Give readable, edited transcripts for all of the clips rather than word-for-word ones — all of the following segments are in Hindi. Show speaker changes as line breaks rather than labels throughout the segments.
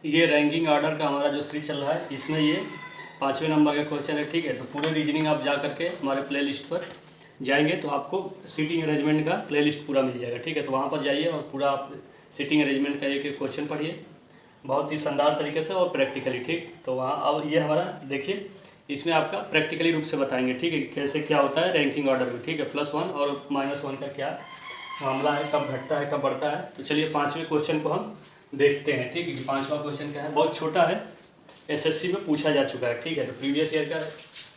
ये रैंकिंग ऑर्डर का हमारा जो सीरीज चल रहा है, इसमें ये 5वें नंबर का क्वेश्चन है। ठीक है, तो पूरे रीजनिंग आप जा करके हमारे प्ले लिस्ट पर जाएंगे तो आपको सीटिंग अरेंजमेंट का प्ले लिस्ट पूरा मिल जाएगा। ठीक है, तो वहाँ पर जाइए और पूरा आप सीटिंग अरेंजमेंट का एक एक क्वेश्चन पढ़िए बहुत ही शानदार तरीके से और प्रैक्टिकली। ठीक, तो वहाँ अब ये हमारा देखिए, इसमें आपका प्रैक्टिकली रूप से बताएंगे। ठीक है, कैसे क्या होता है रैंकिंग ऑर्डर में। ठीक है, +1 और -1 का क्या मामला है, कब घटता है कब बढ़ता है। तो चलिए 5वें क्वेश्चन को हम देखते हैं। ठीक है, 5वां क्वेश्चन क्या है, बहुत छोटा है, एसएससी में पूछा जा चुका है। ठीक है, तो प्रीवियस ईयर का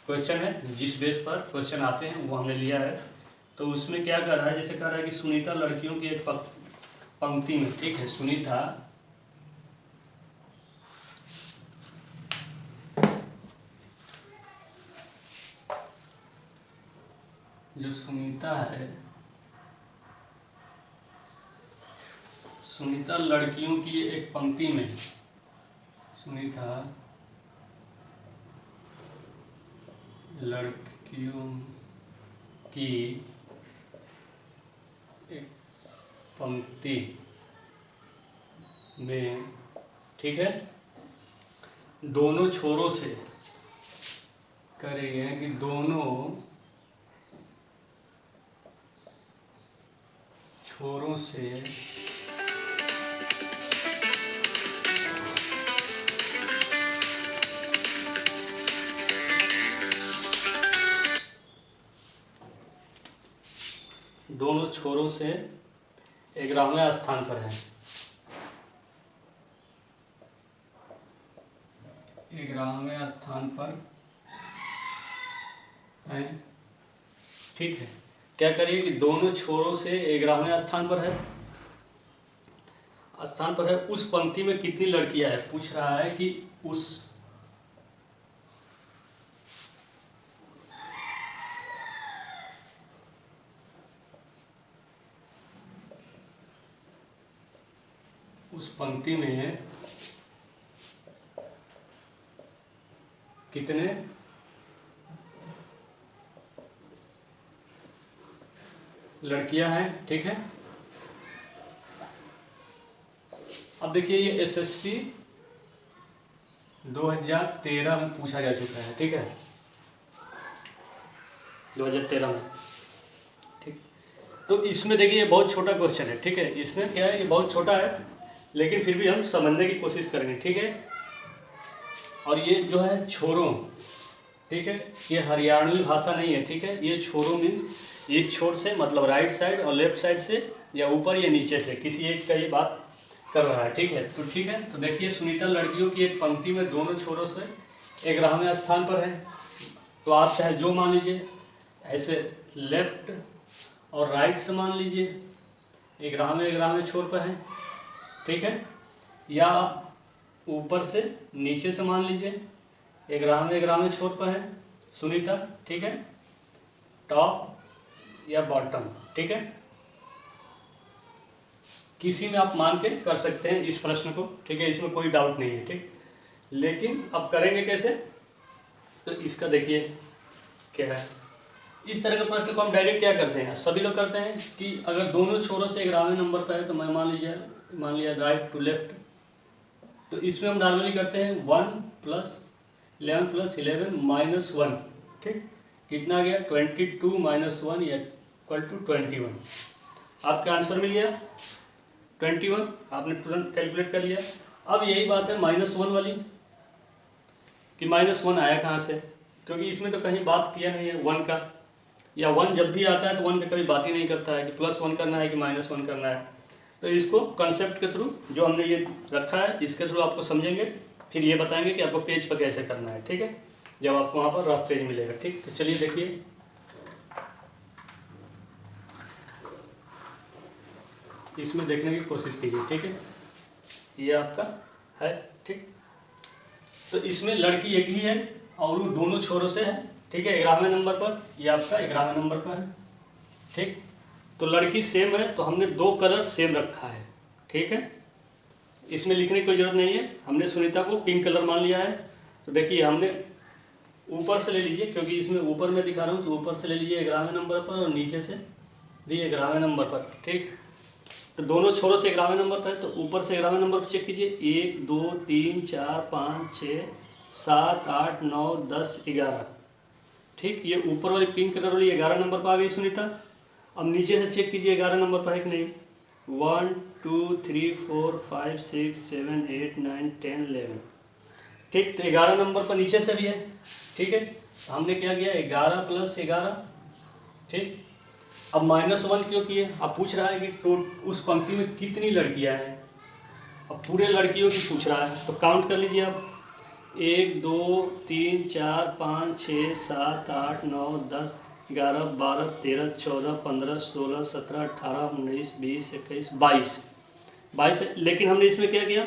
क्वेश्चन है, जिस बेस पर क्वेश्चन आते हैं वो हमने लिया है। तो उसमें क्या कर रहा है, जैसे कह रहा है कि सुनीता लड़कियों की एक पंक्ति में, ठीक है, सुनीता जो सुनीता है, सुनीता लड़कियों की एक पंक्ति में, सुनीता लड़कियों की एक पंक्ति में, ठीक है, दोनों छोरों से कह रही है कि दोनों छोरों से दोनों छोरों से 11वें स्थान पर है, 11वें स्थान पर है। ठीक है, क्या करिए कि दोनों छोरों से 11वें स्थान पर है, उस पंक्ति में कितनी लड़कियां हैं, पूछ रहा है कि उस पंक्ति में कितने लड़कियां हैं। ठीक है, अब देखिए ये एसएससी 2013 में पूछा जा चुका है। ठीक है, 2013 में। ठीक, तो इसमें देखिए ये बहुत छोटा क्वेश्चन है। ठीक है, इसमें क्या है, ये बहुत छोटा है लेकिन फिर भी हम समझने की कोशिश करेंगे। ठीक है, और ये जो है छोरों, ठीक है, ये हरियाणवी भाषा नहीं है। ठीक है, ये छोरों मीन्स इस छोर से मतलब राइट साइड और लेफ्ट साइड से या ऊपर या नीचे से किसी एक का ये बात कर रहा है। ठीक है, तो ठीक है, तो देखिए सुनीता लड़कियों की एक पंक्ति में दोनों छोरों से 11वें स्थान पर है। तो आप चाहे जो मान लीजिए, ऐसे लेफ्ट और राइट से मान लीजिए 11वें छोर पर है। ठीक है, या आप ऊपर से नीचे से मान लीजिए 11वें छोर पर है सुनीता। ठीक है, टॉप या बॉटम। ठीक है, किसी में आप मान के कर सकते हैं इस प्रश्न को। ठीक है, इसमें कोई डाउट नहीं है। ठीक, लेकिन अब करेंगे कैसे, तो इसका देखिए क्या है, इस तरह के प्रश्न को हम डायरेक्ट क्या करते हैं, सभी लोग करते हैं कि अगर दोनों छोरों से 11वें नंबर पर है तो मैं मान लिया राइट टू लेफ्ट, तो इसमें हम नॉर्मली करते हैं 1 + 11 + 11 - 1। ठीक, कितना आ गया 22 - 1 = 21। आपका आंसर मिल गया 21, आपने तुरंत कैलकुलेट कर लिया। अब यही बात है -1 वाली कि -1 आया कहाँ से, क्योंकि इसमें तो कहीं बात किया नहीं है 1 का, या 1 जब भी आता है तो 1 पे कभी बात ही नहीं करता है कि +1 करना है कि -1 करना है। तो इसको कंसेप्ट के थ्रू जो हमने ये रखा है इसके थ्रू आपको समझेंगे, फिर ये बताएंगे कि आपको पेज पर कैसे करना है। ठीक है, जब आपको वहाँ पर रफ पेज मिलेगा। ठीक, तो चलिए देखिए, इसमें देखने की कोशिश कीजिए। ठीक है, ये आपका है। ठीक, तो इसमें लड़की एक ही है और वो दोनों छोरों से है। ठीक है, 11वें नंबर पर, ये आपका 11वें नंबर पर है। ठीक, तो लड़की सेम है तो हमने 2 कलर सेम रखा है। ठीक है, इसमें लिखने की कोई जरूरत नहीं है, हमने सुनीता को पिंक कलर मान लिया है। तो देखिए हमने ऊपर से ले लीजिए, क्योंकि इसमें ऊपर में दिखा रहा हूँ, तो ऊपर से ले लीजिए 11वें नंबर पर और नीचे से भी 11वें नंबर पर। ठीक, तो दोनों छोरों से 11वें नंबर पर है, तो ऊपर से 11वें नंबर पर चेक कीजिए। 1 2 3 4 5 6 7 8 9 10 11। ठीक, ये ऊपर वाली पिंक कलर वाली 11 नंबर पर आ गई सुनीता। अब नीचे से चेक कीजिए 11 नंबर पर है कि नहीं। 1 2 3 4 5 6 7 8 9 10 11। ठीक, तो 11 नंबर पर नीचे से भी है। ठीक है, तो हमने क्या किया 11 + 11। ठीक, अब -1 क्यों किए? अब पूछ रहा है कि उस पंक्ति में कितनी लड़कियां हैं। अब पूरे लड़कियों की पूछ रहा है, तो काउंट कर लीजिए आप। 1 2 3 4 5 6 7 8 9 10 11 12 13 14 15 16 17 18 19 20 21 22 है। लेकिन हमने इसमें क्या किया,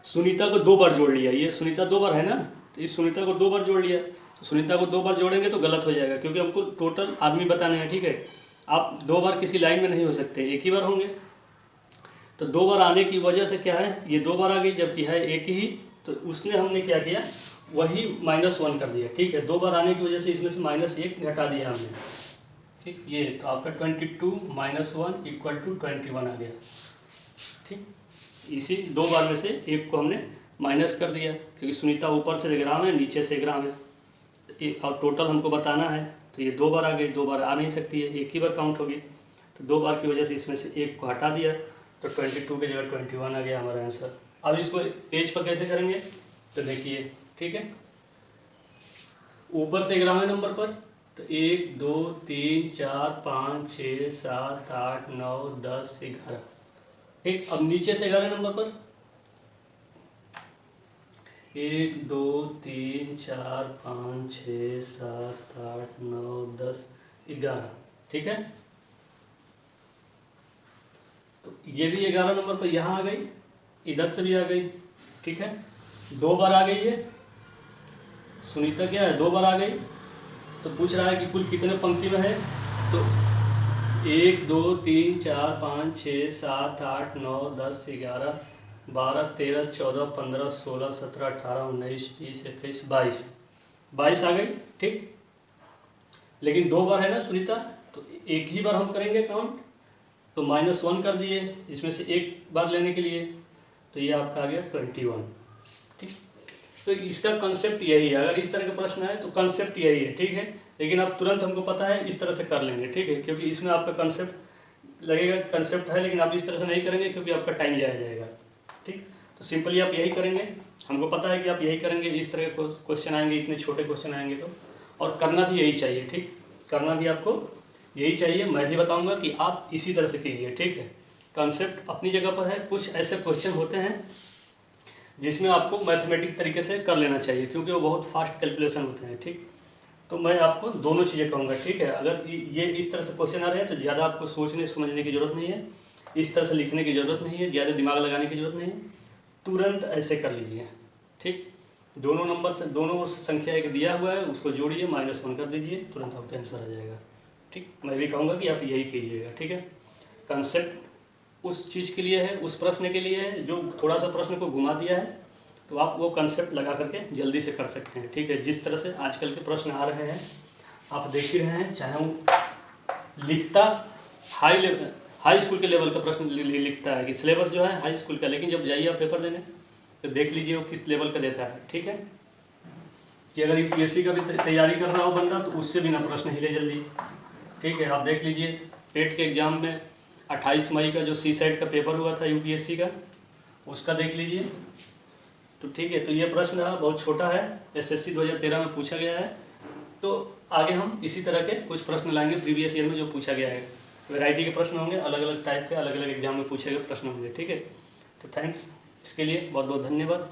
सुनीता को 2 बार जोड़ लिया। ये सुनीता 2 बार है ना, तो इस सुनीता को 2 बार जोड़ लिया। तो सुनीता को 2 बार जोड़ेंगे तो गलत हो जाएगा, क्योंकि हमको टोटल आदमी बताने हैं। ठीक है, आप 2 बार किसी लाइन में नहीं हो सकते, एक ही बार होंगे। तो 2 बार आने की वजह से क्या है, ये 2 बार आ गई, जबकि है एक ही। तो उसने हमने क्या किया, वही -1 कर दिया। ठीक है, 2 बार आने की वजह से इसमें से -1 घटा दिया हमने। ठीक, ये तो आपका 22 - 1 = 21 आ गया। ठीक, इसी 2 बार में से एक को हमने माइनस कर दिया, क्योंकि सुनीता ऊपर से 11 है, नीचे से 11 है, और टोटल हमको बताना है। तो ये 2 बार आ गई, 2 बार आ नहीं सकती है, एक ही बार काउंट होगी। तो 2 बार की वजह से इसमें से एक को हटा दिया, तो 22 की जगह 21 आ गया हमारा आंसर। अब इसको पेज पर कैसे करेंगे, तो देखिए। ठीक है, ऊपर से 11वें नंबर पर, तो 1 2 3 4 5 6 7 8 9 10 11। ठीक, अब नीचे से 11वें नंबर पर 1 2 3 4 5 6 7 8 9 10 11। ठीक है, तो ये भी 11 नंबर पर यहाँ आ गई, इधर से भी आ गई। ठीक है, 2 बार आ गई है सुनीता, क्या है 2 बार आ गई। तो पूछ रहा है कि कुल कितने पंक्ति में है, तो 1 2 3 4 5 6 7 8 9 10 11 12 13 14 15 16 17 18 19 20 21 22 आ गई। ठीक, लेकिन 2 बार है ना सुनीता, तो एक ही बार हम करेंगे काउंट, तो -1 कर दिए इसमें से एक बार लेने के लिए, तो ये आपका आ गया 21। ठीक, तो इसका कंसेप्ट यही है। अगर इस तरह का प्रश्न है तो कंसेप्ट यही है। ठीक है, लेकिन अब तुरंत हमको पता है इस तरह से कर लेंगे। ठीक है, क्योंकि इसमें आपका कंसेप्ट लगेगा, कंसेप्ट है, लेकिन आप इस तरह से नहीं करेंगे क्योंकि आपका टाइम जाया जाएगा। ठीक, तो सिंपली आप यही करेंगे, हमको पता है कि आप यही करेंगे। इस तरह के क्वेश्चन आएंगे, इतने छोटे क्वेश्चन आएंगे तो, और करना भी यही चाहिए। ठीक, करना भी आपको यही चाहिए। मैं भी बताऊंगा कि आप इसी तरह से कीजिए। ठीक है, कंसेप्ट अपनी जगह पर है। कुछ ऐसे क्वेश्चन होते हैं जिसमें आपको मैथमेटिक तरीके से कर लेना चाहिए, क्योंकि वो बहुत फास्ट कैलकुलेशन होते हैं। ठीक, तो मैं आपको दोनों चीज़ें कहूँगा। ठीक है, अगर ये इस तरह से क्वेश्चन आ रहे हैं तो ज़्यादा आपको सोचने समझने की ज़रूरत नहीं है, इस तरह से लिखने की ज़रूरत नहीं है, ज़्यादा दिमाग लगाने की ज़रूरत नहीं है, तुरंत ऐसे कर लीजिए। ठीक, दोनों नंबर से, दोनों संख्या एक दिया हुआ है, उसको जोड़िए, -1 कर दीजिए, तुरंत आपका आंसर आ जाएगा। ठीक, मैं भी कहूँगा कि आप यही कीजिएगा। ठीक है, कंसेप्ट उस चीज़ के लिए है, उस प्रश्न के लिए है जो थोड़ा सा प्रश्न को घुमा दिया है, तो आप वो कंसेप्ट लगा करके जल्दी से कर सकते हैं। ठीक है, जिस तरह से आजकल के प्रश्न आ रहे हैं आप देख ही रहे हैं, चाहे वो लिखता हाई स्कूल के लेवल का प्रश्न लिखता है कि सिलेबस जो है हाई स्कूल का, लेकिन जब जाइए आप पेपर देने तो देख लीजिए वो किस लेवल का देता है। ठीक है, कि अगर यूपीएससी का भी तैयारी कर रहा हो बंदा तो उससे भी ना प्रश्न हिले जल्दी। ठीक है, आप देख लीजिए टेट के एग्ज़ाम में 28 मई का जो CSET का पेपर हुआ था यूपीएससी का, उसका देख लीजिए। तो ठीक है, तो ये प्रश्न बहुत छोटा है, SSC 2013 में पूछा गया है। तो आगे हम इसी तरह के कुछ प्रश्न लाएंगे प्रीवियस ईयर में जो पूछा गया है। वैरायटी के प्रश्न होंगे, अलग अलग टाइप के, अलग अलग एग्जाम में पूछे गए प्रश्न होंगे। ठीक है, तो थैंक्स, इसके लिए बहुत बहुत धन्यवाद।